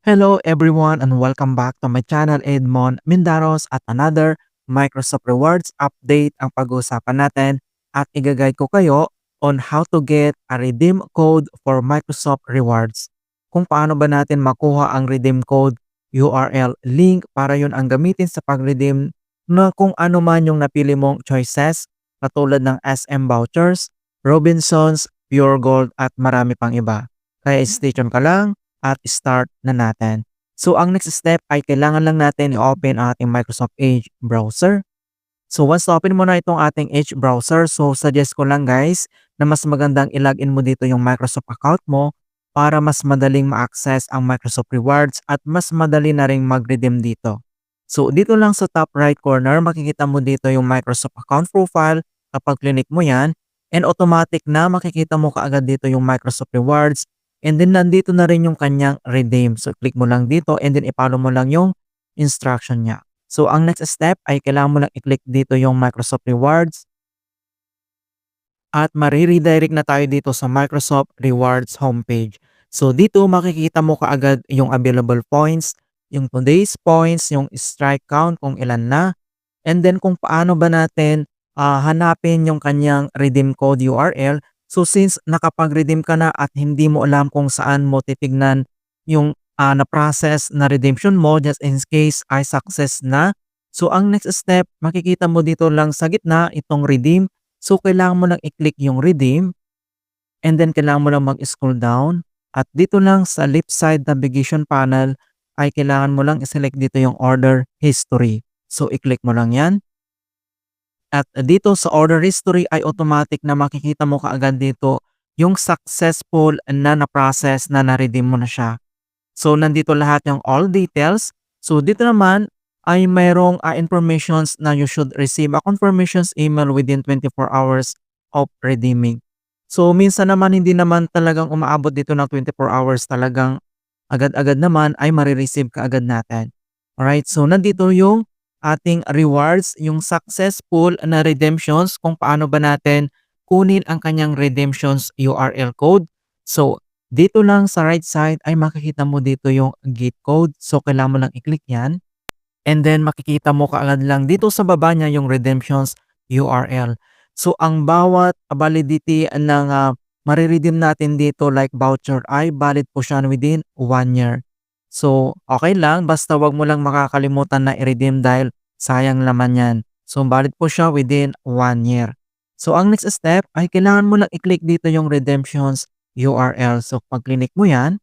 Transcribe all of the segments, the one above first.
Hello everyone and welcome back to my channel Edmond Mindaros at another Microsoft Rewards update ang pag-uusapan natin at igagay ko kayo on how to get a redeem code for Microsoft Rewards. Kung paano ba natin makuha ang redeem code URL link para yun ang gamitin sa pag-redeem na kung ano man yung napili mong choices katulad ng SM vouchers, Robinsons, Pure Gold at marami pang iba. Kaya stay tuned ka lang at start na natin. So ang next step ay kailangan lang natin i-open ang ating Microsoft Edge browser. So once na open mo na itong ating Edge browser, so suggest ko lang guys na mas magandang i-login mo dito yung Microsoft account mo para mas madaling ma-access ang Microsoft Rewards at mas madali na ring mag-redeem dito. So dito lang sa top right corner, makikita mo dito yung Microsoft account profile. Kapag click mo yan, and automatic na makikita mo kaagad dito yung Microsoft Rewards. And then nandito na rin yung kanyang redeem. So click mo lang dito and then i-follow mo lang yung instruction niya. So ang next step ay kailangan mo lang i-click dito yung Microsoft Rewards. At mariredirect na tayo dito sa Microsoft Rewards homepage. So dito makikita mo kaagad yung available points, yung today's points, yung strike count kung ilan na. And then kung paano ba natin hanapin yung kanyang redeem code URL. So since nakapag-redeem ka na at hindi mo alam kung saan mo titignan yung na-process na redemption mo just in case ay success na. So ang next step, makikita mo dito lang sa gitna itong redeem. So kailangan mo lang i-click yung redeem and then kailangan mo lang mag-scroll down. At dito lang sa left side navigation panel ay kailangan mo lang i-select dito yung order history. So i-click mo lang yan. At dito sa order history ay automatic na makikita mo kaagad dito yung successful na na-process na na-redeem mo na siya. So nandito lahat yung all details. So dito naman ay mayroong informations na you should receive a confirmations email within 24 hours of redeeming. So minsan naman hindi naman talagang umaabot dito ng 24 hours, talagang agad-agad naman ay marireceive ka agad natin. Alright, so nandito yung ating rewards, yung successful na redemptions, kung paano ba natin kunin ang kanyang redemptions URL code. So, dito lang sa right side ay makikita mo dito yung gate code. So, kailangan mo lang i-click yan. And then, makikita mo kaagad lang dito sa baba niya yung redemptions URL. So, ang bawat validity ng mariredeem natin dito like voucher ay valid po siya within 1 year. So, okay lang basta wag mo lang makakalimutan na i-redeem dahil sayang naman yan. So, valid po siya within 1 year. So, ang next step ay kailangan mo lang i-click dito yung redemptions URL. So, pag click mo yan,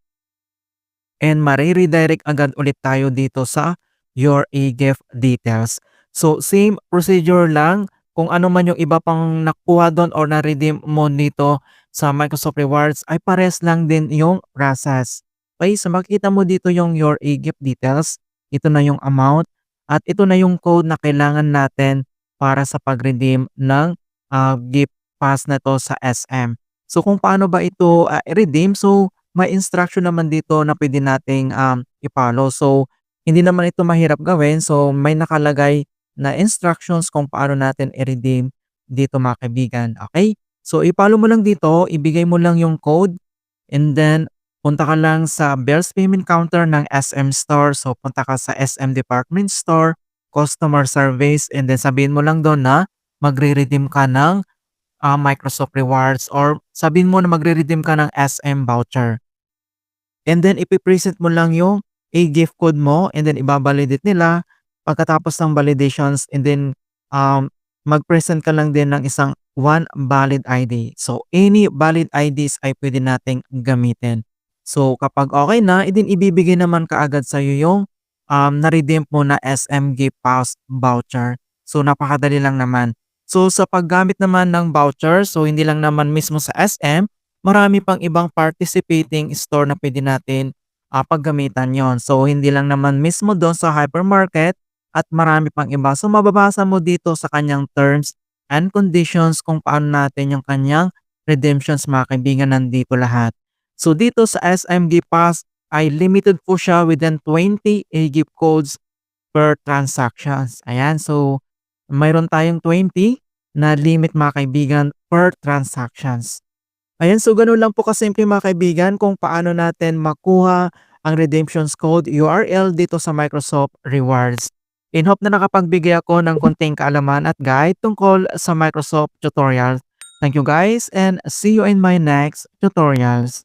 and mariredirect agad ulit tayo dito sa your e-gift details. So, same procedure lang kung ano man yung iba pang nakuha doon or na-redeem mo dito sa Microsoft Rewards ay pares lang din yung process. Okay, so makikita mo dito yung your e-gift details. Ito na yung amount at ito na yung code na kailangan natin para sa pag-redeem ng gift pass na to sa SM. So kung paano ba ito i-redeem? So may instruction naman dito na pwede nating i-follow. So hindi naman ito mahirap gawin. So may nakalagay na instructions kung paano natin i-redeem dito mga kaibigan. Okay? So i-follow mo lang dito, ibigay mo lang yung code and then punta ka lang sa Bills Payment Counter ng SM Store. So, punta ka sa SM Department Store, Customer Service, and then sabihin mo lang doon na magre-redeem ka ng Microsoft Rewards or sabihin mo na magre-redeem ka ng SM voucher. And then, ipipresent mo lang yung gift code mo and then ibabalidate nila. Pagkatapos ng validations and then mag-present ka lang din ng isang one valid ID. So, any valid IDs ay pwede nating gamitin. So, kapag okay na, din ibibigay naman kaagad sa iyo yung na-redeem mo na SM Gift Pass voucher. So, napakadali lang naman. So, sa paggamit naman ng voucher, so hindi lang naman mismo sa SM, marami pang ibang participating store na pwede natin paggamitan yon. So, hindi lang naman mismo doon sa hypermarket at marami pang iba. So, mababasa mo dito sa kanyang terms and conditions kung paano natin yung kanyang redemptions mga kaibigan, nandito lahat. So dito sa SM Gift Pass ay limited po siya within 20 gift codes per transactions. Ayan, so mayroon tayong 20 na limit mga kaibigan per transactions. Ayan, so ganun lang po kasimple mga kaibigan kung paano natin makuha ang redemptions code URL dito sa Microsoft Rewards. In hope na nakapagbigay ako ng konting kaalaman at guide tungkol sa Microsoft tutorials. Thank you guys and see you in my next tutorials.